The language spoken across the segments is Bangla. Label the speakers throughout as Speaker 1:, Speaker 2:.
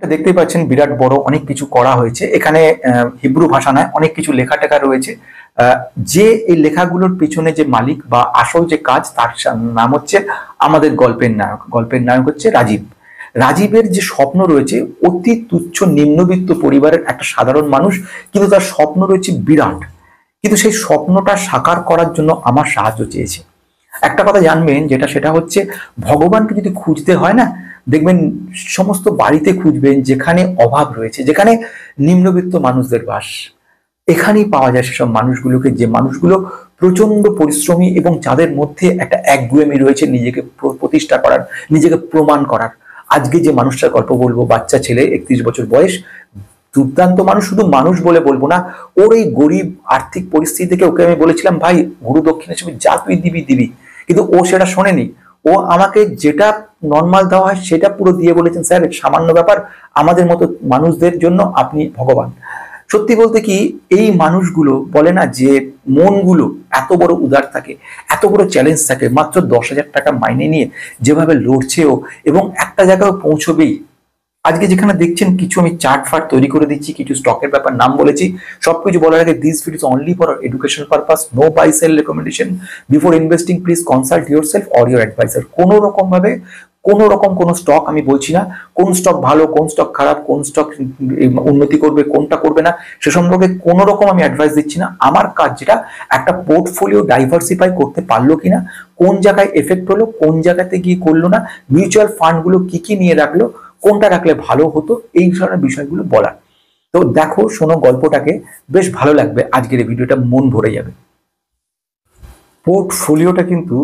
Speaker 1: দেখতেই পাচ্ছেন বিরাট বড় অনেক কিছু করা হয়েছে এখানে। হিব্রু ভাষা নয়, অনেক কিছু লেখা টেখা রয়েছে। যে এই লেখাগুলোর পিছনে যে মালিক বা আসল যে কাজ, তার নাম হচ্ছে আমাদের গল্পের নায়ক। গল্পের নায়ক হচ্ছে রাজীব। রাজীবের যে স্বপ্ন রয়েছে, অতি তুচ্ছ নিম্নবিত্ত পরিবারের একটা সাধারণ মানুষ, কিন্তু তার স্বপ্ন রয়েছে বিরাট। কিন্তু সেই স্বপ্নটা সাকার করার জন্য আমার সাহায্য চেয়েছে। একটা কথা জানবেন, সেটা হচ্ছে ভগবানকে যদি খুঁজতে হয় না, দেখবেন সমস্ত বাড়িতে খুঁজবেন যেখানে অভাব রয়েছে, যেখানে নিম্নবিত্ত মানুষদের বাস, এখানেই পাওয়া যায় সেসব মানুষগুলোকে, যে মানুষগুলো প্রচন্ড পরিশ্রমী এবং যাদের মধ্যে একটা একগুয়েমি রয়েছে নিজেকে প্রতিষ্ঠা করার, নিজেকে প্রমাণ করার। আজকে যে মানুষটার গল্প বলবো, বাচ্চা ছেলে, 31 বছর বয়স, দুর্দান্ত মানুষ। শুধু মানুষ বলে বলবো না, ওর এই গরিব আর্থিক পরিস্থিতি থেকে ওকে আমি বলেছিলাম, ভাই গুরু দক্ষিণ হিসেবে যা তুই দিবি দিবি, কিন্তু ও সেটা শোনেনি। ও আমাকে যেটা নর্মাল দেওয়া হয় সেটা পুরো দিয়ে বলেছেন, স্যার সামান্য ব্যাপার, আমাদের মতো মানুষদের জন্য আপনি ভগবান। সত্যি বলতে কি, এই মানুষগুলো বলে না যে মনগুলো এত বড় উদার থাকে, এত বড় চ্যালেঞ্জ থাকে, মাত্র 10,000 টাকা মাইনে নিয়ে যেভাবে লড়ছেও এবং একটা জায়গায় পৌঁছবেই। আজকে যেখানে দেখছেন কিছু আমি চার্ট ফার্ট তৈরি করে দিচ্ছি, কিছু স্টকের ব্যাপার নাম বলেছি, সবকিছু বলার আগে this video is only for education purpose, no buy sell recommendation. Before investing please consult your self or your advisor. কোনো রকম ভাবে কোনো স্টক আমি বলছি না, কোন স্টক ভালো, কোন স্টক খারাপ, কোন স্টক উন্নতি করবে, কোনটা করবে না, সে সম্পর্কে কোনো রকম আমি অ্যাডভাইস দিচ্ছি না। আমার কাজ যেটা, একটা পোর্টফোলিও ডাইভার্সিফাই করতে পারলো কিনা, কোন জায়গায় এফেক্ট হলো, কোন জায়গাতে গিয়ে করলো না, মিউচুয়াল ফান্ডগুলো কি কি নিয়ে রাখলো, কোনটা রাখলে ভালো হতো, এই ধরনের বিষয়গুলো বলার। তো দেখো, শোনো গল্পটাকে, বেশ ভালো লাগবে আজকের এই ভিডিওটা, মন ভরে যাবে। পোর্টফোলিওটা কিন্তু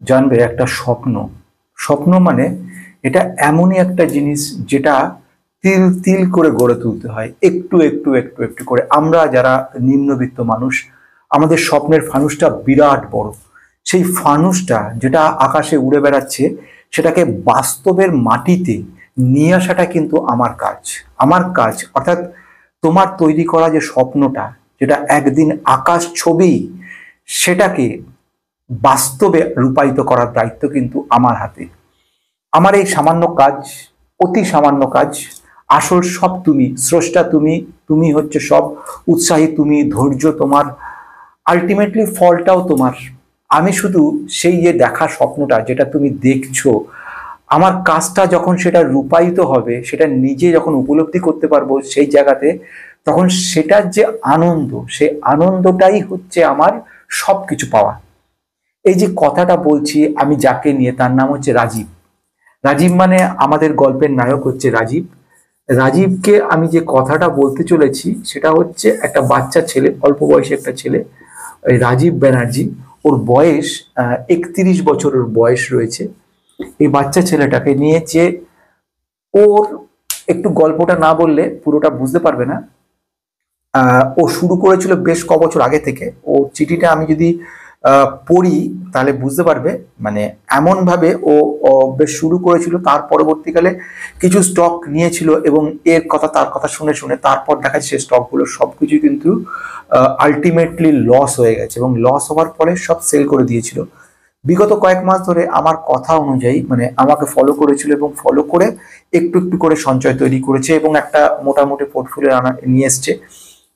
Speaker 1: জানবে একটা স্বপ্ন। স্বপ্ন মানে এটা এমনই একটা জিনিস যেটা তিল তিল করে গড়ে তুলতে হয়, একটু একটু একটু একটু করে। আমরা যারা নিম্নবিত্ত মানুষ, আমাদের স্বপ্নের ফানুসটা বিরাট বড়। সেই ফানুসটা যেটা আকাশে উড়ে বেড়াচ্ছে, সেটাকে বাস্তবের মাটিতে নিয়ে আসাটা কিন্তু আমার কাজ। আমার কাজ অর্থাৎ তোমার তৈরি করা যে স্বপ্নটা, যেটা একদিন আকাশ ছবি, সেটাকে বাস্তবে রূপায়িত করার দায়িত্ব কিন্তু আমার হাতে। আমার এই সামান্য কাজ, অতি সামান্য কাজ, আসল সব তুমি, স্রষ্টা তুমি, তুমি হচ্ছে সব, উৎসাহী তুমি, ধৈর্য তোমার, আলটিমেটলি ফলটাও তোমার। আমি শুধু সেই যে দেখা স্বপ্নটা যেটা তুমি দেখছো, আমার কাজটা যখন সেটা রূপায়িত হবে, সেটা নিজে যখন উপলব্ধি করতে পারবো সেই জায়গাতে, তখন সেটার যে আনন্দ, সেই আনন্দটাই হচ্ছে আমার সবকিছু পাওয়া। এই যে কথাটা বলছি আমি যাকে নিয়ে, তার নাম হচ্ছে রাজীব। রাজীব মানে আমাদের গল্পের নায়ক হচ্ছে রাজীব। রাজীবকে আমি যে কথাটা বলতে চলেছি সেটা হচ্ছে একটা বাচ্চা ছেলে, অল্প বয়সী একটা ছেলে, ওই রাজীব ব্যানার্জি। ওর বয়স 31 বছরের বয়স রয়েছে। এই বাচ্চা ছেলেটাকে নিয়ে যে, ওর একটু গল্পটা না বললে পুরোটা বুঝতে পারবে না। ও শুরু করেছিল বেশ ক বছর আগে থেকে। ও চিঠিটা আমি যদি পড়ি তাহলে বুঝতে পারবে, মানে এমন ভাবে ও বেশ শুরু করেছিল। তার পরবর্তীকালে কিছু স্টক নিয়েছিল এবং এর কথা তার কথা শুনে শুনে তারপর দেখা যাচ্ছে স্টকগুলো সবকিছু কিন্তু আলটিমেটলি লস হয়ে গেছে, এবং লস হওয়ার পরে সব সেল করে দিয়েছিল। বিগত কয়েক মাস ধরে আমার কথা অনুযায়ী, মানে আমাকে ফলো করেছিল এবং ফলো করে একটু একটু করে সঞ্চয় তৈরি করেছে এবং একটা মোটামুটি পোর্টফোলিও নিয়ে এসছে।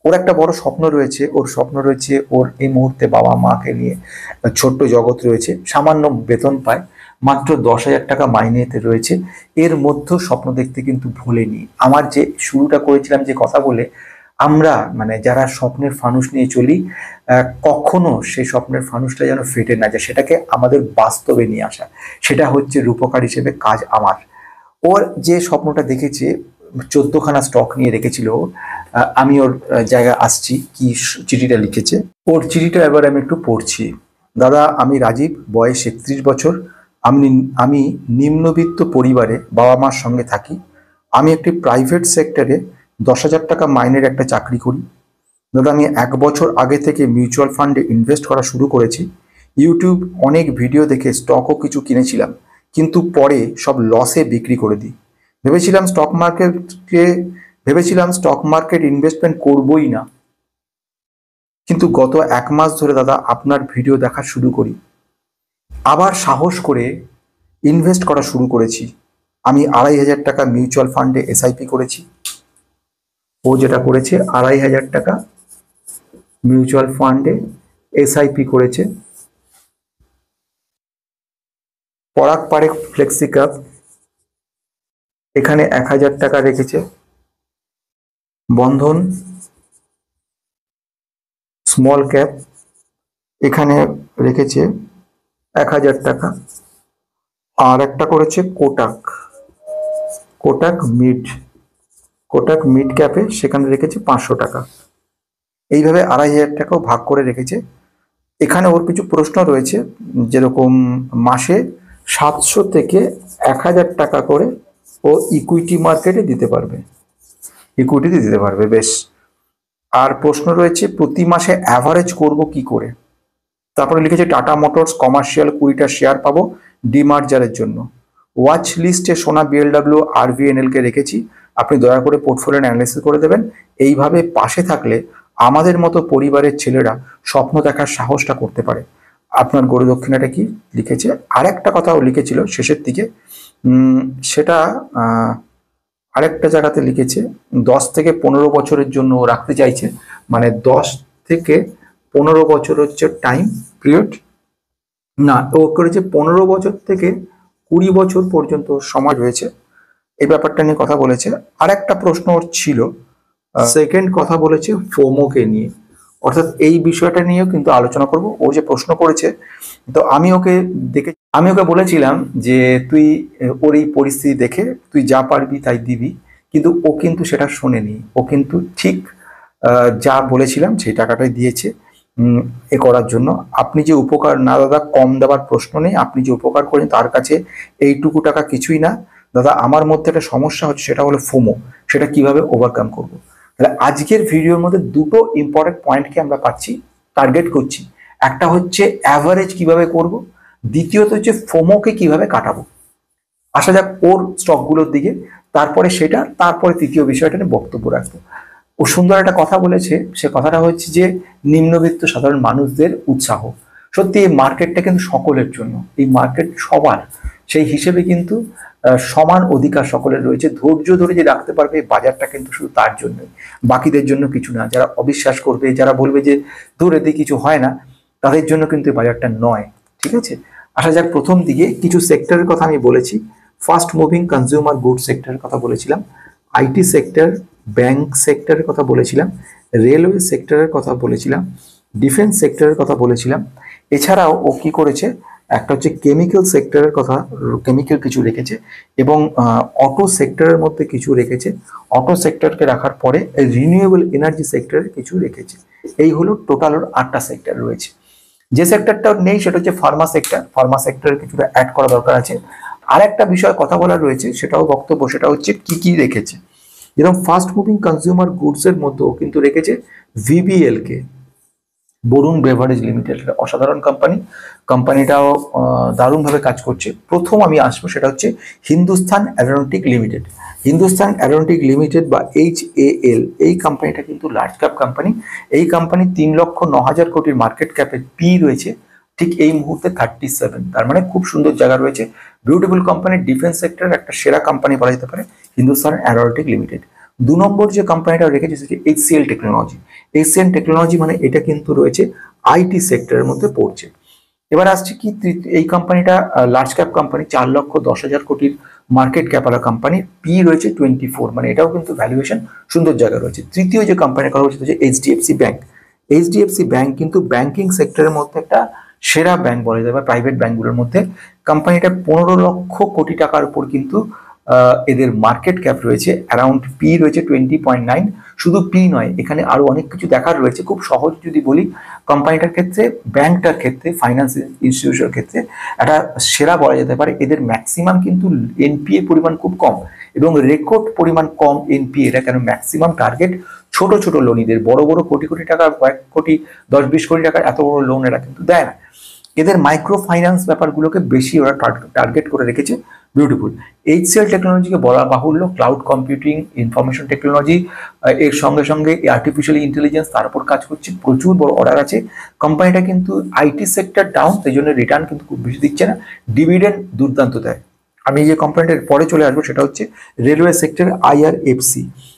Speaker 1: ওর একটা বড় স্বপ্ন রয়েছে। ওর স্বপ্ন রয়েছে ওর এই মুহূর্তে বাবা মাকে নিয়ে ছোট্ট জগৎ রয়েছে, সামান্য বেতন পায়, মাত্র 10,000 টাকা মাইনেতে রয়েছে। এর মধ্যেও স্বপ্ন দেখতে কিন্তু ভুলেনি। আমার যে শুরুটা করেছিলাম যে কথা বলে, আমরা মানে যারা স্বপ্নের ফানুস নিয়ে চলি, কখনো সেই স্বপ্নের ফানুসটা যেন ফেটে না যায়, সেটাকে আমাদের বাস্তবে নিয়ে আসা, সেটা হচ্ছে রূপকার হিসেবে কাজ আমার। ওর যে স্বপ্নটা দেখেছে, 14খানা স্টক নিয়ে রেখেছিল। আমি ওর জায়গায় আসছি, কি চিঠিটা লিখেছে। ওর চিঠিটা এবার আমি একটু পড়ছি। দাদা, আমি রাজীব, বয়স 31 বছর। আমি নিম্নবিত্ত পরিবারে বাবা মার সঙ্গে থাকি। আমি একটি প্রাইভেট সেক্টরে 10,000 টাকা মাইনের একটা চাকরি করি। দাদা, আমি 1 বছর আগে থেকে মিউচুয়াল ফান্ডে ইনভেস্ট করা শুরু করেছি। ইউটিউব অনেক ভিডিও দেখে স্টকও কিছু কিনেছিলাম, কিন্তু পরে সব লসে বিক্রি করে দিই। ভেবেছিলাম স্টক মার্কেট ইনভেস্টমেন্ট করবই না, কিন্তু গত 1 মাস ধরে দাদা আপনার ভিডিও দেখা শুরু করি, আবার সাহস করে ইনভেস্ট করা শুরু করেছি। আমি 2,500 টাকা মিউচুয়াল ফান্ডে এসআইপি করেছি, ও যেটা করেছে 2,500 টাকা মিউচুয়াল ফান্ডে এসআইপি করেছে। পরাগ পারেখ ফ্লেক্সি ক্যাপ এখানে 1,000 টাকা রেখেছে। বন্ধন স্মল ক্যাপ এখানে রেখেছে 1,000 টাকা। আর একটা করেছে কোটাক মিড ক্যাপে, সেখানে রেখেছে 500 টাকা। এইভাবে 2,500 টাকাও ভাগ করে রেখেছে। এখানে ওর কিছু প্রশ্ন রয়েছে, যেরকম মাসে 700 থেকে 1,000 টাকা করে ও ইকুইটি মার্কেটে দিতে পারবে, ইকুইটিতে দিতে পারবে। বেশ। আর প্রশ্ন রয়েছে প্রতি মাসে অ্যাভারেজ করব কি করে। তারপরে লিখেছে টাটা মোটরস কমার্শিয়াল 20টা শেয়ার পাবো ডিমার্জারের জন্য। ওয়াচ লিস্টে সোনা বিএলডব্লিউ আরভিএনএল কে রেখেছি, আপনি দয়া করে পোর্টফোলিও অ্যানালিসিস করে দেবেন। এইভাবে পাশে থাকলে আমাদের মতো পরিবারের ছেলেরা স্বপ্ন দেখার সাহসটা করতে পারে। আপনার গরু দক্ষিণাটা কি লিখেছে। আরেকটা কথাও লিখেছিল শেষের দিকে, সেটা আরেকটা জায়গাতে লিখেছে 10 থেকে 15 বছরের জন্য ও রাখতে চাইছে, মানে 10 থেকে 15 বছর হচ্ছে টাইম পিরিয়ড, না ও করেছে 15 বছর থেকে 20 বছর পর্যন্ত সময় রয়েছে, এই ব্যাপারটা নিয়ে কথা বলেছে। আর একটা প্রশ্ন ওর ছিল, সেকেন্ড কথা বলেছে ফোমোকে নিয়ে, অর্থাৎ এই বিষয়টা নিয়েও কিন্তু আলোচনা করব। ও যে প্রশ্ন করেছে, তো আমি ওকে বলেছিলাম যে তুই ওর এই পরিস্থিতি দেখে তুই যা পারবি তাই দিবি, কিন্তু ও কিন্তু সেটা শোনেনি। ও কিন্তু ঠিক যা বলেছিলাম সেই টাকাটাই দিয়েছে এ করার জন্য। আপনি যে উপকার, না দাদা কম দেওয়ার প্রশ্ন নেই, আপনি যে উপকার করেন তার কাছে এইটুকু টাকা কিছুই না দাদা। আমার মধ্যে একটা সমস্যা হচ্ছে, সেটা হলো ফোমো, সেটা কিভাবে ওভারকাম করব। তাহলে আজকের ভিডিওর মধ্যে দুটো ইম্পর্টেন্ট পয়েন্টকে আমরা পাচ্ছি, টার্গেট করছি। একটা হচ্ছে অ্যাভারেজ কিভাবে করব, দ্বিতীয়ত হচ্ছে ফোমোকে কিভাবে কাটাবো। আসা যাক ওর স্টকগুলোর দিকে, তারপরে তৃতীয় বিষয়টা নিয়ে বক্তব্য রাখবো। ও সুন্দর একটা কথা বলেছে, সে কথাটা হচ্ছে যে নিম্নবিত্ত সাধারণ মানুষদের উৎসাহ। সত্যি এই মার্কেটটা কিন্তু সকলের জন্য, এই মার্কেট সবার, সেই হিসেবে কিন্তু সমান অধিকার সকলের রয়েছে। ধৈর্য ধরে যে রাখতে পারবে এই বাজারটা কিন্তু শুধু তার জন্যই, বাকিদের জন্য কিছু না। যারা অবিশ্বাস করবে, যারা বলবে যে দূর এতে কিছু হয় না, তাদের জন্য কিন্তু এই বাজারটা নয়। ঠিক আছে, আসা যাক প্রথম দিকে কিছু সেক্টরের কথা আমি বলেছি। ফাস্ট মুভিং কনজিউমার গুড সেক্টরের কথা বলেছিলাম, আইটি সেক্টর, ব্যাংক সেক্টরের কথা বলেছিলাম, রেলওয়ে সেক্টরের কথা বলেছিলাম, ডিফেন্স সেক্টরের কথা বলেছিলাম। এছাড়াও ও কি করেছে, একটা হচ্ছে কেমিক্যাল সেক্টরের কথা, কেমিক্যাল কিছু রেখেছে, এবং অটো সেক্টরের মধ্যে কিছু রেখেছে। অটো সেক্টরকে রাখার পরে রিনিউয়েবল এনার্জি সেক্টরের কিছু রেখেছে। এই হলো টোটাল ওর 8টা সেক্টর রয়েছে। যে সেক্টরটা নেই সেটা হচ্ছে ফার্মা সেক্টর, ফার্মা সেক্টরের কিছুটা অ্যাড করা দরকার আছে। আর একটা বিষয় কথা বলার রয়েছে, সেটাও বক্তব্য, সেটা হচ্ছে কি কি রেখেছে। যেরকম ফাস্ট মুভিং কনজিউমার গুডস এর মধ্যেও কিন্তু রেখেছে ভিবিএল কে, বরুণ বেভারেজ লিমিটেড, অসাধারণ কোম্পানি, কোম্পানিটাও দারুণভাবে কাজ করছে। প্রথম আমি আসবো সেটা হচ্ছে Hindustan aeronautic limited. Hindustan aeronautic limited বা HAL, এই কোম্পানিটা কিন্তু লার্জ ক্যাপ কোম্পানি। এই কোম্পানি 3,09,000 কোটির মার্কেট ক্যাপের পি রয়েছে ঠিক এই মুহূর্তে 37, তার মানে খুব সুন্দর জায়গা রয়েছে। বিউটিফুল কোম্পানি, ডিফেন্স সেক্টরের একটা সেরা কোম্পানি বলা যেতে পারে হিন্দুস্তান অ্যারোনটিক লিমিটেড। 2 নম্বর যে কোম্পানিটা রেখেছে সেটি HCL টেকনোলজি। HCL টেকনোলজি মানে এটা কিন্তু রয়েছে আইটি সেক্টরের মধ্যে পড়ছে। এবার আসছে কি, এই কোম্পানিটা লার্জ ক্যাপ কোম্পানি, 4,10,000 কোটির মার্কেট ক্যাপালা কোম্পানি, পি রয়েছে 24, মানে এটাও কিন্তু ভ্যালুয়েশন সুন্দর জায়গা রয়েছে। তৃতীয় যে কোম্পানির কথা হচ্ছে HDFC ব্যাংক। HDFC ব্যাংক কিন্তু ব্যাংকিং সেক্টরের মধ্যে একটা সেরা ব্যাংক বলা যাবে, প্রাইভেট ব্যাংকগুলোর মধ্যে। কোম্পানিটা 15 লক্ষ কোটি টাকার উপর কিন্তু এদের মার্কেট ক্যাপ রয়েছে, অ্যারাউন্ড পি রয়েছে 20.9। শুধু পি নয়, এখানে আরো অনেক কিছু দেখার রয়েছে। খুব সহজ যদি বলি, কোম্পানিটার ক্ষেত্রে, ব্যাংকটার ক্ষেত্রে, ফাইন্যান্স ইনস্টিটিউশনের ক্ষেত্রে একটা সেরা বলা যেতে পারে। এদের ম্যাক্সিমাম কিন্তু এনপিএ পরিমাণ খুব কম এবং রেকর্ড পরিমাণ কম এনপিএ। এটা কেন, ম্যাক্সিমাম টার্গেট ছোট ছোট লোন এদের, বড় বড় কোটি কোটি টাকা, কয়েক কোটি 10-20 কোটি টাকার এত বড় লোন এরা কিন্তু দেয় না। এদের মাইক্রো ফাইন্যান্স ব্যাপারগুলোকে বেশি ওরা টার্গেট করে রেখেছে। বিউটিফুল। HCL টেকনোলজিকে বলা বাহুল্য, ক্লাউড কম্পিউটিং, ইনফরমেশন টেকনোলজি, এর সঙ্গে সঙ্গে আর্টিফিশিয়াল ইন্টেলিজেন্স, তার উপর কাজ করছে, প্রচুর বড় অর্ডার আছে। কোম্পানিটা কিন্তু আইটি সেক্টর ডাউন, সেই জন্য রিটার্ন কিন্তু খুব বেশি দিচ্ছে না, ডিভিডেন্ড দুর্দান্ত দেয়। আমি যে কোম্পানিটার পরে চলে আসবো সেটা হচ্ছে রেলওয়ে সেক্টর IRFC।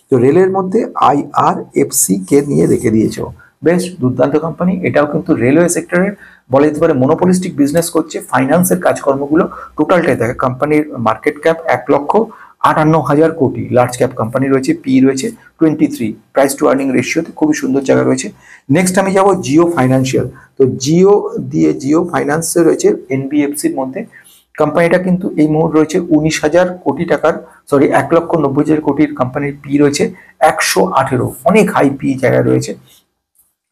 Speaker 1: তো রেলের মধ্যে IRFC কে নিয়ে রেখে দিয়েছে, বেশ দুর্দান্ত কোম্পানি। এটাও কিন্তু রেলওয়ে সেক্টরের বলা যেতে পারে মনোপলিস্টিক বিজনেস করছে, ফাইন্যান্সের কাজকর্মগুলো টোটালটাই দেখে। কোম্পানির মার্কেট ক্যাপ 1,58,000 কোটি, লার্জ ক্যাপ কোম্পানি রয়েছে, পি রয়েছে 23, প্রাইস টু আর্নিং রেশিওতে খুবই সুন্দর জায়গা রয়েছে। নেক্সট আমি যাব জিও ফাইন্যান্সিয়াল। তো জিও ফাইন্যান্সে রয়েছে NBFCর মধ্যে। কোম্পানিটা কিন্তু এই মুহূর্তে রয়েছে 19,000 কোটি টাকার, সরি 1,90,000 কোটির কোম্পানির পি রয়েছে 118, অনেক হাই পি জায়গা রয়েছে।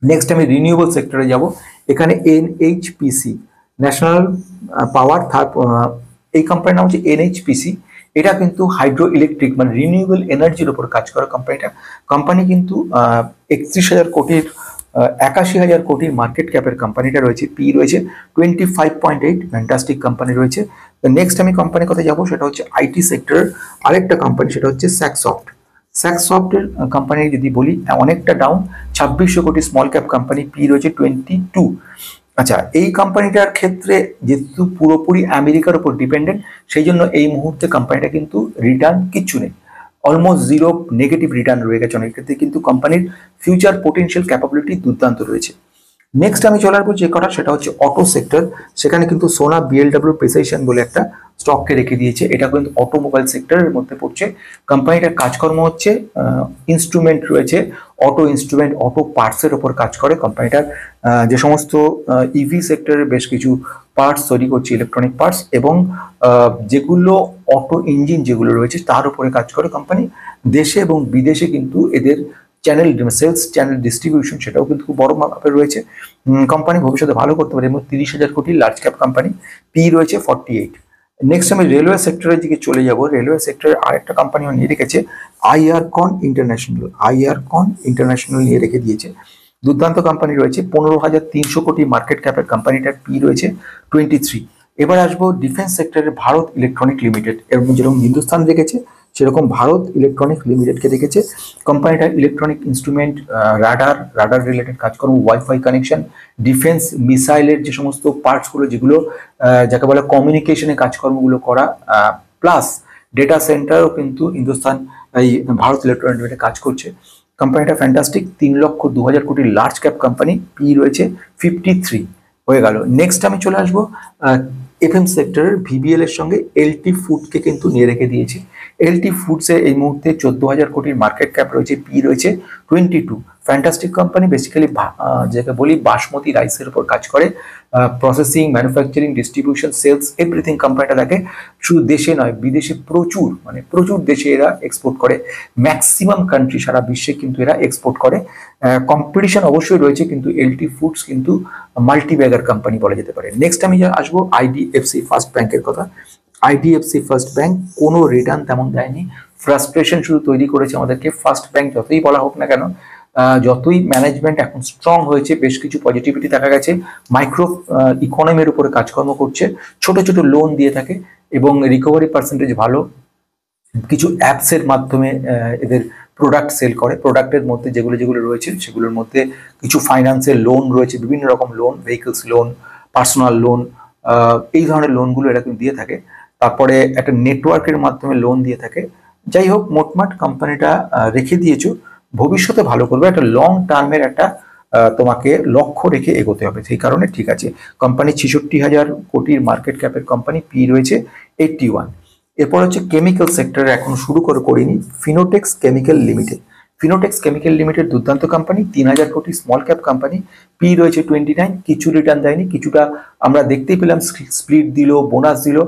Speaker 1: নেক্সট আমি রিনিউয়েবল সেক্টরে যাব। এখানে NHPC, ন্যাশনাল পাওয়ার, এই কোম্পানির নাম হচ্ছে NHPC। এটা কিন্তু হাইড্রো ইলেকট্রিক মানে রিনিউয়েবল এনার্জির উপর কাজ করা কোম্পানি কিন্তু 31,000 কোটির 81,000 কোটির মার্কেট ক্যাপের কোম্পানিটা রয়েছে, পি রয়েছে 25.8, ফ্যান্টাস্টিক কোম্পানি রয়েছে। নেক্সট আমি কোম্পানির কথা যাবো, সেটা হচ্ছে আইটি সেক্টরের আরেকটা কোম্পানি, সেটা হচ্ছে স্যাকসফটের কোম্পানি যদি বলি অনেকটা ডাউন, 2600 কোটি স্মল ক্যাপ কোম্পানি, পি রয়েছে 22। আচ্ছা, এই কোম্পানিটার ক্ষেত্রে যেহেতু পুরোপুরি আমেরিকার উপর ডিপেন্ডেন্ট, সেই জন্য এই মুহূর্তে কোম্পানিটা কিন্তু রিটার্ন কিচ্ছু নেই, অলমোস্ট জিরো, নেগেটিভ রিটার্ন রয়ে গেছে অনেক ক্ষেত্রে, কিন্তু কোম্পানির ফিউচার পোটেনশিয়াল ক্যাপাবিলিটি দুর্দান্ত রয়েছে। নেক্সট আমি চলে আসবো যে কটা, সেটা হচ্ছে অটো সেক্টর। সেখানে কিন্তু সোনা BLW প্রিসিশন বলে একটা স্টককে রেখে দিয়েছে, এটা কিন্তু অটোমোবাইল সেক্টরের মধ্যে পড়ছে। কোম্পানিটার কাজকর্ম হচ্ছে ইনস্ট্রুমেন্ট রয়েছে, অটো ইনস্ট্রুমেন্ট, অটো পার্টসের ওপর কাজ করে কোম্পানিটার। যে সমস্ত ইভি সেক্টরের বেশ কিছু পার্টস তৈরি করছে, ইলেকট্রনিক পার্টস, এবং যেগুলো অটো ইঞ্জিন যেগুলো রয়েছে তার উপরে কাজ করে কোম্পানি। দেশে এবং বিদেশে কিন্তু এদের চ্যানেল সেলস চ্যানেল ডিস্ট্রিবিউশন সেটাও কিন্তু খুব বড় মাপের রয়েছে। কোম্পানি ভবিষ্যতে ভালো করতে পারে, এবং 30,000 কোটি লার্জ ক্যাপ কোম্পানি, পি রয়েছে 48। নেক্সট আমি রেলওয়ে সেক্টরের দিকে চলে যাব। রেলওয়ে সেক্টরের আরেকটা কোম্পানিও নিয়ে রেখেছে, আইআরকন ইন্টারন্যাশনাল নিয়ে রেখে দিয়েছে। দুর্দান্ত কোম্পানি রয়েছে, 15,300 কোটি মার্কেট ক্যাপের কোম্পানিটার পি রয়েছে 23। এবার আসবো ডিফেন্স সেক্টরের ভারত ইলেকট্রনিক লিমিটেড, এর যেরকম হিন্দুস্তান রেখেছে সেরকম ভারত ইলেকট্রনিক লিমিটেডকে রেখেছে। কোম্পানিটা ইলেকট্রনিক ইনস্ট্রুমেন্ট, রাডার রিলেটেড কাজকর্ম, ওয়াইফাই কানেকশন, ডিফেন্স মিসাইলের যে সমস্ত পার্টসগুলো যেগুলো যাকে বলে কমিউনিকেশনে কাজকর্মগুলো করা, প্লাস ডেটা সেন্টারও কিন্তু হিন্দুস্তান এই ভারত ইলেকট্রনিক লিমিটেড কাজ করছে। কোম্পানিটা ফ্যান্টাস্টিক, 3,02,000 কোটির লার্জ ক্যাপ কোম্পানি, পি রয়েছে 53 হয়ে গেল। নেক্সট আমি চলে আসবো FM সেক্টরের VBL এর সঙ্গে LT ফুডকে কিন্তু নিয়ে রেখে দিয়েছে। LT ফুডসে এই মুহূর্তে 14,000 কোটির মার্কেট ক্যাপ রয়েছে, পি রয়েছে 22। ফ্যান্টাস্টিক কোম্পানি, বেসিক্যালি যাকে বলি বাসমতি রাইসের উপর কাজ করে, processing, manufacturing, distribution, sales, everything কোম্পানিটা থাকে। শুধু দেশে নয়, বিদেশে প্রচুর দেশে এরা এক্সপোর্ট করে, ম্যাক্সিমাম কান্ট্রি সারা বিশ্বে কিন্তু এরা এক্সপোর্ট করে। কম্পিটিশন অবশ্যই রয়েছে, কিন্তু LT ফুডস কিন্তু মাল্টি ব্যাগার কোম্পানি বলা যেতে পারে। নেক্সট আমি আসবো IDFC ফার্স্ট ব্যাংকের কথা। IDFC ফার্স্ট ব্যাংক কোনো রিটার্ন তেমন দেয়নি, ফ্রাস্ট্রেশন শুধু তৈরি করেছে আমাদেরকে। ফার্স্ট ব্যাংক যতই বলা হোক না কেন, যতই ম্যানেজমেন্ট এখন স্ট্রং হয়েছে, বেশ কিছু পজিটিভিটি দেখা গেছে, মাইক্রো ইকোনমির উপরে কাজকর্ম করছে, ছোট ছোট লোন দিয়ে থাকে, এবং রিকভারি পার্সেন্টেজ ভালো। কিছু অ্যাপসের মাধ্যমে এদের প্রোডাক্ট সেল করে, প্রোডাক্টের মধ্যে যেগুলো রয়েছে সেগুলোর মধ্যে কিছু ফাইন্যান্সের লোন রয়েছে, বিভিন্ন রকম loan, vehicles loan, personal loan, এই ধরনের লোনগুলো এরা কিন্তু দিয়ে থাকে। তারপরে একটা নেটওয়ার্কের মাধ্যমে লোন দিয়ে থাকে। যাই হোক, মোটমাট কোম্পানিটা রেখে দিয়েছো, ভবিষ্যতে ভালো করবে, একটা লং টার্মের একটা তোমাকে লক্ষ্য রেখে এগোতে হবে, সেই কারণে ঠিক আছে। কোম্পানি 66,000 কোটির মার্কেট ক্যাপের কোম্পানি, পি রয়েছে 81। এরপর হচ্ছে কেমিক্যাল সেক্টরে এখন শুরু করিনি, ফিনোটেক্স কেমিক্যাল লিমিটেড দুর্দান্ত কোম্পানি, 3,000 কোটি স্মল ক্যাপ কোম্পানি, পি রয়েছে 29। কিছু রিটার্ন দেয়নি, কিছুটা আমরা দেখতেই পেলাম, স্প্লিট দিল, বোনাস দিল,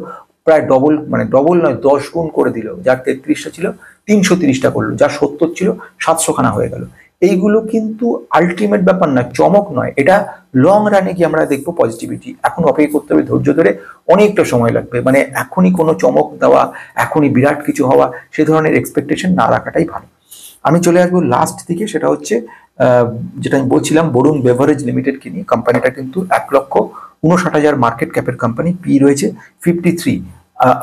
Speaker 1: প্রায় ডবল, মানে ডবল নয় 10 গুণ করে দিল। যার 33টা ছিল 330টা করলো, যার 70 ছিল 700 খানা হয়ে গেল। এইগুলো কিন্তু আলটিমেট ব্যাপার না, চমক নয়, এটা লং রানে গিয়ে আমরা দেখবো পজিটিভিটি। এখন অপেক্ষা করতে হবে, ধৈর্য ধরে, অনেকটা সময় লাগবে। মানে এখনই কোনো চমক দেওয়া, এখনই বিরাট কিছু হওয়া, সে ধরনের এক্সপেকটেশন না রাখাটাই ভালো। আমি চলে আসবো লাস্ট দিকে, সেটা হচ্ছে যেটা আমি বলছিলাম বরুণ বেভারেজ লিমিটেডকে নিয়ে। কোম্পানিটা কিন্তু 1,59,000 মার্কেট ক্যাপের কোম্পানি, পি রয়েছে 53।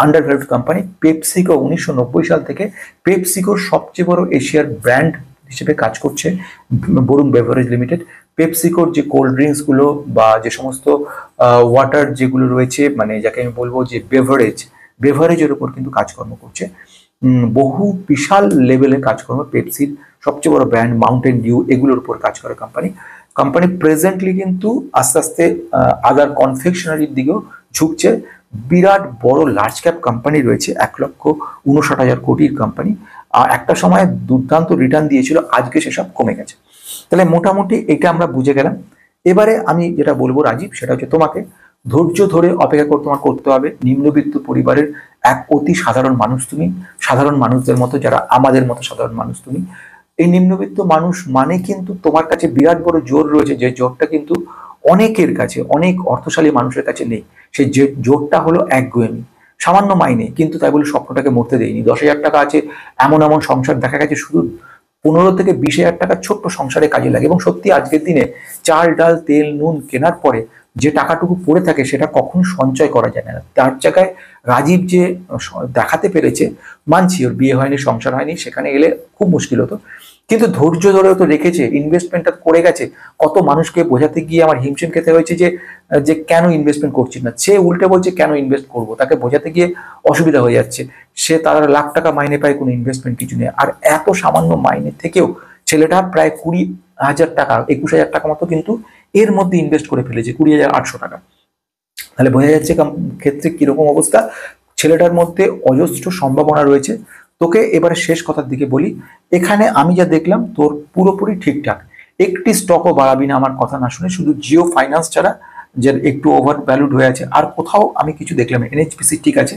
Speaker 1: আন্ডারভ্যালুড কোম্পানি। পেপসিকো 1990 সাল থেকে পেপসিকোর সবচেয়ে বড় এশিয়ার ব্র্যান্ড হিসেবে কাজ করছে বরুণ বেভারেজ লিমিটেড। পেপসিকোর যে কোল্ড ড্রিঙ্কস গুলো বা যে সমস্ত ওয়াটার যেগুলো রয়েছে, মানে যাকে আমি বলবো যে বেভারেজ, বেভারেজের উপর কিন্তু কাজকর্ম করছে, বহু বিশাল লেভেলে কাজকর্ম, পেপসির সবচেয়ে বড় ব্র্যান্ড মাউন্টেন ডিউ এগুলোর উপর কাজ করে কোম্পানি প্রেজেন্টলি কিন্তু আস্তে আস্তে আদার কনফেকশনারির দিকেও ঝুঁকছে। বিরাট বড় লার্জ ক্যাপ কোম্পানি রয়েছে, 1,59,000 কোটির কোম্পানি, একটা সময় দুর্দান্ত রিটার্ন দিয়েছিল, আজকে সেসব কমে গেছে। তাহলে মোটামুটি এটা আমরা বুঝে গেলাম। এবারে আমি যেটা বলবো রাজীব, সেটা হচ্ছে তোমাকে ধৈর্য ধরে অপেক্ষা তোমার করতে হবে। নিম্নবিত্ত পরিবারের এক অতি সাধারণ মানুষ তুমি, সাধারণ মানুষদের মতো, যারা আমাদের মতো সাধারণ মানুষ তুমি। এই নিম্নবিত্ত মানুষ মানে কিন্তু তোমার কাছে বিরাট বড় জোর রয়েছে, যে জোরটা কিন্তু অনেকের কাছে, অনেক অর্থশালী মানুষের কাছে নেই। সেই যে জোরটা হলো একগুঁয়েমি। সামান্য মাইনে কিন্তু তাই বলে স্বপ্নটাকে মরতে দেয়নি। 10,000 টাকা আছে, এমন এমন সংসার দেখা গেছে শুধু 15 থেকে 20,000 টাকা ছোট্ট সংসারে কাজে লাগে। এবং সত্যি আজকের দিনে চাল ডাল তেল নুন কেনার পরে যে টাকাটুকু পড়ে থাকে সেটা কখনো সঞ্চয় করা যায় না। তার জায়গায় রাজীব যে দেখাতে পেরেছে, মানছি ওর বিয়ে হয়নি, সংসার হয়নি, সেখানে এলে খুব মুশকিল হতো, কিন্তু ধৈর্য ধরেও তো রেখেছে, ইনভেস্টমেন্টটা করে গেছে। কত মানুষকে বোঝাতে গিয়ে আমার হিমশিম খেতে হয়েছে যে কেন ইনভেস্টমেন্ট করছিস না। সে উল্টে বলছে কেন ইনভেস্ট করবো, তাকে বোঝাতে গিয়ে অসুবিধা হয়ে যাচ্ছে। সে তার লাখ টাকা মাইনে পায়, কোনো ইনভেস্টমেন্ট কিছু নেই। আর এত সামান্য মাইনে থেকেও ছেলেটা প্রায় 20,000 টাকা, 21,000 টাকা মতো কিন্তু এর মধ্যে ইনভেস্ট করে ফেলেছে, 20,800 টাকা। তাহলে বোঝা যাচ্ছে ক্ষেত্রে কিরকম অবস্থা। ছেলেটার মধ্যে অজস্র সম্ভাবনা রয়েছে। তোকে এবারে শেষ কথার দিকে বলি, এখানে আমি যা দেখলাম তোর পুরোপুরি ঠিকঠাক। একটি স্টকও বাড়াবি না আমার কথা না শুনে, শুধু জিও ফাইন্যান্স ছাড়া, যে একটু ওভার ভ্যালুড হয়ে আছে, আর কোথাও আমি কিছু দেখলাম। এনএইচপিসি ঠিক আছে,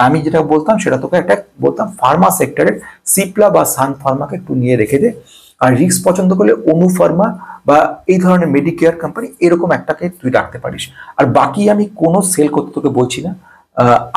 Speaker 1: আমি যেটা বলতাম সেটা তোকে একটা বলতাম, ফার্মা সেক্টরের সিপ্লা বা সান ফার্মাকে একটু নিয়ে রেখে দে। আর রিস্ক পছন্দ করলে অনু ফার্মা বা এই ধরনের মেডিকেয়ার কোম্পানি এরকম একটাকে তুই রাখতে পারিস। আর বাকি আমি কোনো সেল করতে তোকে বলছি না।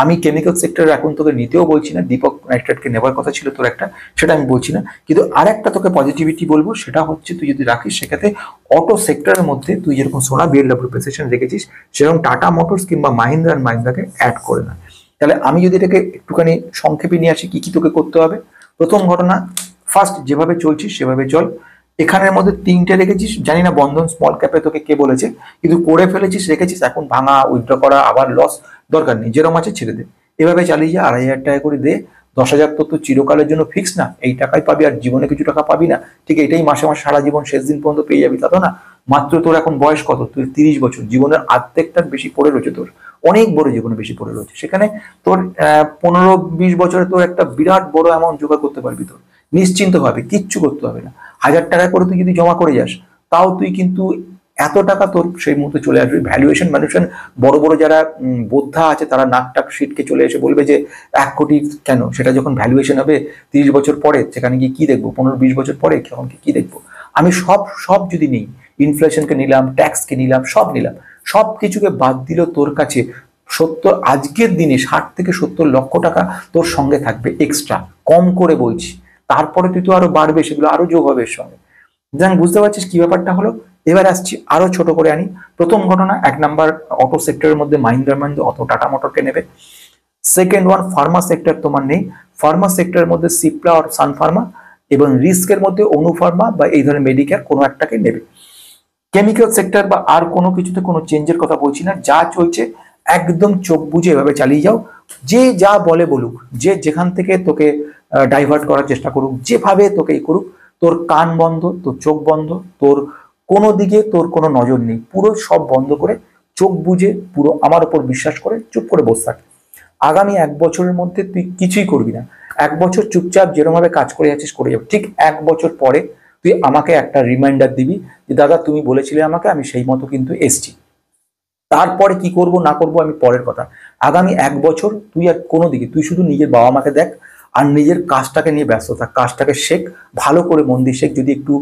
Speaker 1: আমি কেমিক্যাল সেক্টরে এখন তোকে নিতেও বলছি না, দীপক নাইট্রেটকে নেবার কথা ছিল তোর একটা, সেটা আমি বলছি না। কিন্তু আর একটা তোকে পজিটিভিটি বলবো, সেটা হচ্ছে তুই যদি রাখিস সেক্ষেত্রে অটো সেক্টরের মধ্যে তুই যেরকম সোনা বিএলডব্লিউ প্রেসিশন রেখেছিস, সেরকম টাটা মোটরস কিংবা মাহিন্দ্রা অ্যান্ড মাহিন্দ্রাকে অ্যাড করে না। তাহলে আমি যদি এটাকে একটুখানি সংক্ষেপে নিয়ে আসি, কি কি তোকে করতে হবে। প্রথম ঘটনা, ফার্স্ট যেভাবে চলছিস সেভাবে চল। এখানের মধ্যে 3টে রেখেছিস, জানি না বন্ধন স্মল ক্যাপে তোকে কে বলেছে, কিন্তু করে ফেলেছিস, রেখেছিস, এখন ভাঙা উইথড্র করা আবার লস দরকার নেই, যেরকম আছে ছেড়ে দে। এভাবে চালিয়ে যা, 2,500 টাকা করে দে। 10,000 তো চিরকালের জন্য ফিক্স না, এই টাকাই পাবি, আর জীবনে কিছু টাকা পাবি না, ঠিক এটাই মাসে মাসে সারা জীবন শেষ দিন পর্যন্ত পেয়ে যাবি, তা তো না। মাত্র তোর এখন বয়স কত, তুই 30 বছর, জীবনের অর্ধেকটার বেশি পড়ে রয়েছে তোর, অনেক বড় জীবনে বেশি পড়ে রয়েছে। সেখানে তোর 15-20 বছরে তোর একটা বিরাট বড় অ্যামাউন্ট জোগাড় করতে পারবি, তোর নিশ্চিন্ত ভাবে কিচ্ছু করতে হবে না। 1,000 টাকা করে তুই যদি জমা করে যাস, তাও তুই কিন্তু এত টাকা তোর সেই মুহূর্তে চলে আসবে। ভ্যালুয়েশন বড় বড় যারা বোদ্ধা আছে, তারা নাকটাক সিটকে চলে এসে বলবে যে 1 কোটি কেন, সেটা যখন ভ্যালুয়েশন হবে 30 বছর পরে, সেখানে গিয়ে কি দেখবো, 15-20 বছর পরে তখন কি দেখবো। আমি সব যদি নেই, ইনফ্লেশনকে নিলাম, ট্যাক্সকে নিলাম, সব নিলাম, সব কিছুকে বাদ দিলেও তোর কাছে আজকের দিনে 60 থেকে 70 লক্ষ টাকা তোর সঙ্গে থাকবে এক্সট্রা, কম করে বলছি। তারপরে তুই তো আরো বাড়বে, সেগুলো আরো যোগ হবে এর সঙ্গে। যেন বুঝতে পারছিস কি ব্যাপারটা হলো। এবার আসছি আরো ছোট করে আনি। প্রথম ঘটনা, 1 নাম্বার, অটো সেক্টরের মধ্যে মাহিন্দ্রা অত টাটা মোটরকে নেবে। সেকেন্ড ওয়ান, ফার্মা সেক্টর তোমার নেই, ফার্মা সেক্টরের মধ্যে সিপ্লা আর সান ফার্মা, এবং রিস্কের মধ্যে অনু ফার্মা বা এই ধরনের মেডিকেয়ার কোনো একটাকে নেবে। কেমিক্যাল সেক্টর বা আর কোনো কিছুতে কোনো চেঞ্জের কথা বলছি না, যা চলছে একদম চোখ বুঝে এভাবে চালিয়ে যাও। যে যা বলে বলুক, যে যেখান থেকে তোকে ডাইভার্ট করার চেষ্টা করুক, যেভাবে তোকে করুক, তোর কান বন্ধ, তোর চোখ বন্ধ, তোর কোনো দিকে তোর কোনো নজর নেই, পুরো সব বন্ধ করে চোখ বুঝে পুরো আমার উপর বিশ্বাস করে চুপ করে বসে থাক। আগামী 1 বছরের মধ্যে তুই কিছুই করবি না। 1 বছর চুপচাপ যেরকমভাবে কাজ করে যাচ্ছিস করে যাবি। ঠিক 1 বছর পরে তুই আমাকে একটা রিমাইন্ডার দিবি যে দাদা তুমি বলেছিলে আমাকে, আমি সেই মতো কিন্তু এসছি। তারপরে কি করব না করব আমি পরের কথা। আগামী 1 বছর তুই আর কোনো দিকে, তুই শুধু নিজের বাবা মাকে দেখ আর নিজের কাজটাকে নিয়ে ব্যস্ত থাক। কাজটাকে শেখ, ভালো করে মন দিয়ে শেখ। যদি একটু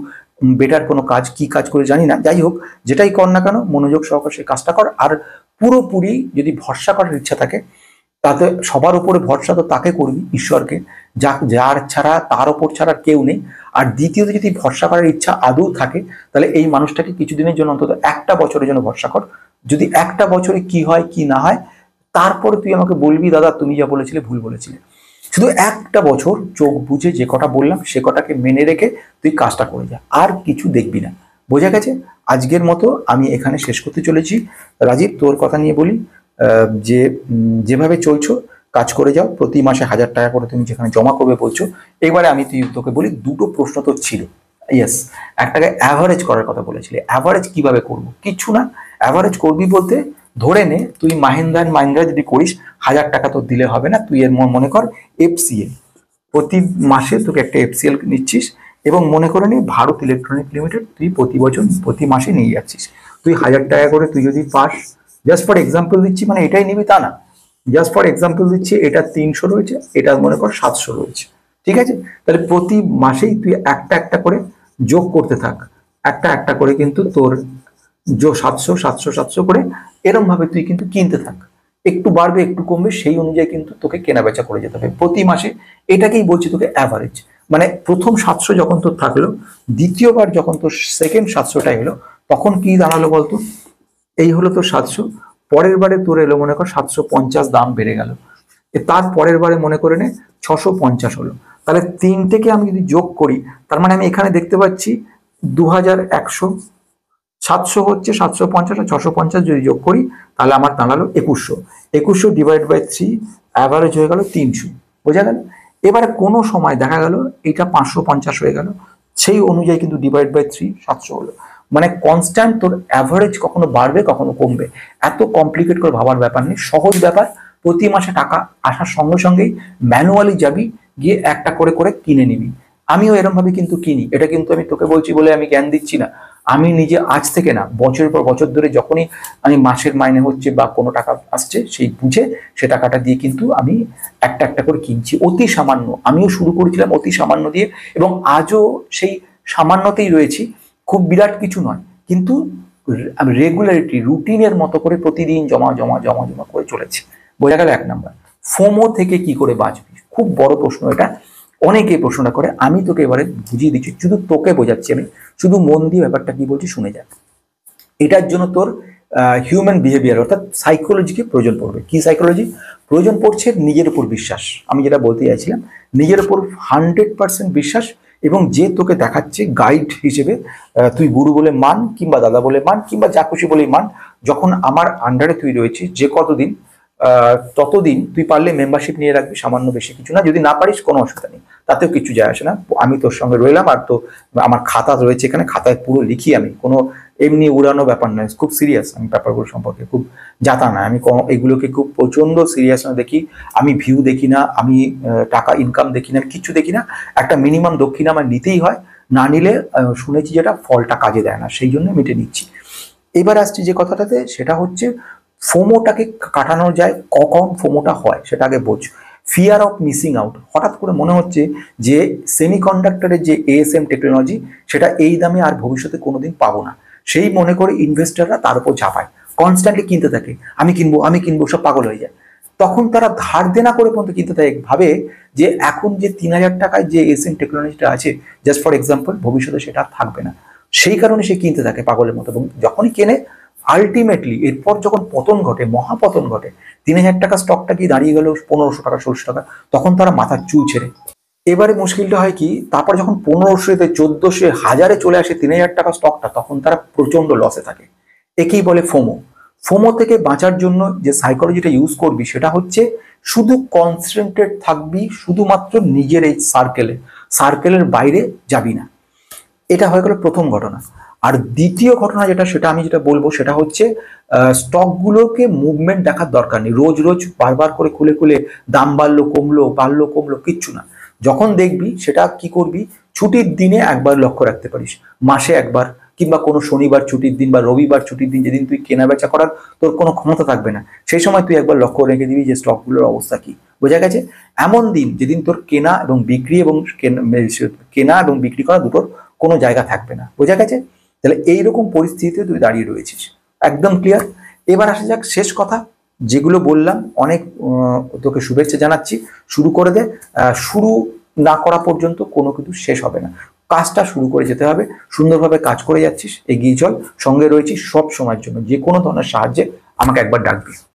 Speaker 1: বেটার কোনো কাজ, কি কাজ করে জানি না, যাই হোক যেটাই কর না কেন মনোযোগ সহকারে সেই কাজটা কর। আর পুরোপুরি যদি ভরসা করার ইচ্ছা থাকে, তাতে সবার উপরে ভরসা তো তাকে করবি, ঈশ্বরকে, যার ছাড়া, তার ওপর ছাড়া কেউ নেই। আর দ্বিতীয়ত, যদি ভরসা করার ইচ্ছা আদৌ থাকে, তাহলে এই মানুষটাকে কিছুদিনের জন্য, অন্তত 1টা বছরের জন্য ভরসা কর। যদি 1টা বছরে কি হয় কি না হয়, তারপরে তুই আমাকে বলবি দাদা তুমি যা বলেছিলে ভুল বলেছিলে। শুধু 1টা বছর চোখ বুঝে যে কটা বললাম সে কটাকে মেনে রেখে তুই কাজটা করে যা, আর কিছু দেখবি না। বোঝা গেছে? আজকের মতো আমি এখানে শেষ করতে চলেছি। রাজীব, তোর কথা নিয়ে বলি, যে যেভাবে চলছো কাজ করে যাও, প্রতি মাসে 1000 টাকা করে তুমি যেখানে জমা করবে বলছো। এবারে আমি তোকে বলি, দুটো প্রশ্ন তো ছিল। ইয়েস, একটাকে অ্যাভারেজ করার কথা বলেছিলে। অ্যাভারেজ কিভাবে করবো? কিছু না, অ্যাভারেজ করবি বলতে ধরে নে তুই মাহিন্দ্রা অ্যান্ড মাহিন্দ্রা যদি করিস 1000 টাকা তোর দিলে হবে না, তুই এর মনে কর এফসিএল, প্রতি মাসে তোকে একটা এফসিএল নিচ্ছিস, এবং মনে করে নি ভারত ইলেকট্রনিক লিমিটেড তুই প্রতি মাসে নিয়ে যাচ্ছিস। তুই 1000 টাকা করে তুই যদি পাস, জাস্ট ফর এক্সাম্পল দিচ্ছি, মানে এটাই নিবি তা না, জাস্ট ফর এক্সাম্পল দিচ্ছি, এটা 300 রয়েছে, এটা মনে কর 700 রয়েছে, ঠিক আছে? তাহলে প্রতি মাসেই তুই একটা একটা করে যোগ করতে থাক, একটা একটা করে কিন্তু তোর 700 700 700 করে এরকম ভাবে তুই কিন্তু কিনতে থাক, একটু বাড়বে একটু কমবে, সেই অনুযায়ী কিন্তু তোকে কেনা বেচা করে যেতে হবে প্রতি মাসে। এটাকেই বলছি তোকে অ্যাভারেজ। মানে প্রথম 700 যখন তোর থাকলো, দ্বিতীয়বার যখন তোর সেকেন্ড 700টাই হলো, তখন কি দাঁড়ালো বলতো? এই হলো তোর 700, পরের বারে তোর এলো মনে কর 750, দাম বেড়ে গেল, তার পরের বারে মনে করে নে 650 হলো। তাহলে তিনটেকে আমি যদি যোগ করি, তার মানে আমি এখানে দেখতে পাচ্ছি 2100, 700 হচ্ছে 750 আর 650 যদি যোগ করি, তাহলে আমার দাঁড়ালো 2100। 2100 ডিভাইড বাই 3, অ্যাভারেজ হয়ে গেল 300। বোঝা গেল? এবারে কোনো সময় দেখা গেল এটা 550 হয়ে গেল, সেই অনুযায়ী কিন্তু ডিভাইড বাই 3 700 হলো। মানে কনস্ট্যান্ট তোর অ্যাভারেজ কখনো বাড়বে কখনো কমবে, এত কমপ্লিকেট করে ভাবার ব্যাপার নেই, সহজ ব্যাপার। প্রতি মাসে টাকা আসার সঙ্গে সঙ্গেই ম্যানুয়ালি যাবি, গিয়ে একটা করে করে কিনে নিবি। আমিও এরকম ভাবে কিন্তু কিনি, এটা কিন্তু আমি তোকে বলছি বলে আমি জ্ঞান দিচ্ছি না, আমি নিজে আজ থেকে না, বছরের পর বছর ধরে যখনই আমি মাসের মাইনে হচ্ছে বা কোনো টাকা আসছে, সেই বুঝে সে টাকাটা দিয়ে কিন্তু আমি একটা একটা করে কিনছি, অতি সামান্য। আমিও শুরু করেছিলাম অতি সামান্য দিয়ে, এবং আজও সেই সামান্যতেই রয়েছি, খুব বিরাট কিছু নয়, কিন্তু আমি রেগুলারিটি, রুটিনের মতো করে প্রতিদিন জমা জমা জমা জমা করে চলেছি। বোঝা গেল 1 নাম্বার। ফোমো থেকে কি করে বাঁচবি? খুব বড় প্রশ্ন এটা, অনেকে প্রশ্নটা করে, আমি তোকে এবারে বুঝিয়ে দিচ্ছি, শুধু তোকে বোঝাচ্ছি আমি, শুধু মন দিয়ে ব্যাপারটা কি বলছি শুনে যাক। এটার জন্য তোর হিউম্যান বিহেভিয়ার অর্থাৎ সাইকোলজিকে প্রয়োজন পড়বে। কি সাইকোলজি প্রয়োজন পড়ছে? নিজের উপর বিশ্বাস। আমি যেটা বলতে চাইছিলাম, নিজের উপর 100% বিশ্বাস, এবং যে তোকে দেখাচ্ছে গাইড হিসেবে, তুই গুরু বলে মান, কিংবা দাদা বলে মান, কিংবা যা খুশি বলেই মান, যখন আমার আন্ডারে তুই রয়েছিস, যে কতদিন ততদিন তুই পারলে মেম্বারশিপ নিয়ে রাখবি, সামান্য, বেশি কিছু না। যদি না পারিস কোনো অসুবিধা নেই, তাতেও কিছু যায় আসে না, আমি তোর সঙ্গে রইলাম। আর তো আমার খাতা রয়েছে এখানে, খাতায় পুরো লিখি আমি, কোনো এমনি উড়ানো ব্যাপার নয়, খুব সিরিয়াস আমি ব্যাপারগুলো সম্পর্কে, খুব যাতা না আমি, এগুলোকে খুব প্রচন্ড সিরিয়াস না দেখি। আমি ভিউ দেখি না, আমি টাকা ইনকাম দেখি না, কিছু দেখি না। একটা মিনিমাম দক্ষিণা আমার নিতেই হয়, না নিলে শুনেছি যেটা ফলটা কাজে দেয় না, সেই জন্য মিটে নিচ্ছি। এবার আসছি যে কথাটাতে, সেটা হচ্ছে ফোমোটাকে কাটানো যায়, কখন ফোমোটা হয় সেটা আগে বোঝ। Fear of missing out. হঠাৎ করে মনে হচ্ছে যে সেমিকন্ডাক্টরের যে এএসএম টেকনোলজি, সেটা এই দামে আর ভবিষ্যতে কোনোদিন পাবো না, সেই মনে করে ইনভেস্টাররা তার উপর ঝাঁপায়, কনস্ট্যান্টলি কিনতে থাকে, আমি কিনবো আমি কিনবো, সব পাগল হয়ে যায়। তখন তারা ধার দেনা করে পর্যন্ত কিনতে থাকে, ভাবে যে এখন যে 3000 টাকায় যে এএসএম টেকনোলজিটা আছে, জাস্ট ফর এক্সাম্পল, ভবিষ্যতে সেটা থাকবে না, সেই কারণে সে কিনতে থাকে পাগলের মতো। এবং যখনই কেনে, আলটিমেটলি এরপর যখন পতন ঘটে, মহাপতন ঘটে, 3000 টাকা স্টকটা কি দাঁড়িয়ে গেল 1500 টাকা 1600 টাকা, তখন তারা মাথার চুল ছেড়ে। এবারে মুশকিলটা হয় কি, তারপর যখন 1500-তে 1400 1000-এ চলে আসে 3000 টাকা স্টকটা, তখন তারা প্রচন্ড লসে থাকে। একেই বলে ফোমো। ফোমো থেকে বাঁচার জন্য যে সাইকোলজিটা ইউজ করবি, সেটা হচ্ছে শুধু কনসেন্ট্রেট থাকবি শুধুমাত্র নিজের এই সার্কেলের বাইরে যাবি না। এটা হয়ে গেল প্রথম ঘটনা। আর দ্বিতীয় ঘটনা সেটা আমি যেটা বলবো, সেটা হচ্ছে স্টকগুলোকে মুভমেন্ট দেখার দরকার নেই, রোজ রোজ বারবার করে খুলে খুলে দাম বাড়লো কমলো কিচ্ছু না। যখন দেখবি, সেটা কি করবি, ছুটির দিনে একবার লক্ষ্য রাখতে পারিস, মাসে একবার, কিংবা কোনো শনিবার ছুটির দিন বা রবিবার ছুটির দিন, যেদিন তুই কেনা বেচা করার তোর কোনো ক্ষমতা থাকবে না, সেই সময় তুই একবার লক্ষ্য রেখে দিবি যে স্টকগুলোর অবস্থা কি। বোঝা গেছে? এমন দিন যেদিন তোর কেনা এবং বিক্রি করা দুটোর কোনো জায়গা থাকবে না। বোঝা গেছে? তাহলে এইরকম পরিস্থিতিতে তুই দাঁড়িয়ে রয়েছিস, একদম ক্লিয়ার। এবার আসা যাক শেষ কথা, যেগুলো বললাম অনেক, তোকে শুভেচ্ছা জানাচ্ছি, শুরু করে দে। শুরু না করা পর্যন্ত কোনো কিছু শেষ হবে না, কাজটা শুরু করে যেতে হবে। সুন্দরভাবে কাজ করে যাচ্ছিস, এগিয়ে চল, সঙ্গে রয়েছিস সব সময়ের জন্য, যে কোনো ধরনের সাহায্যে আমাকে একবার ডাকবি।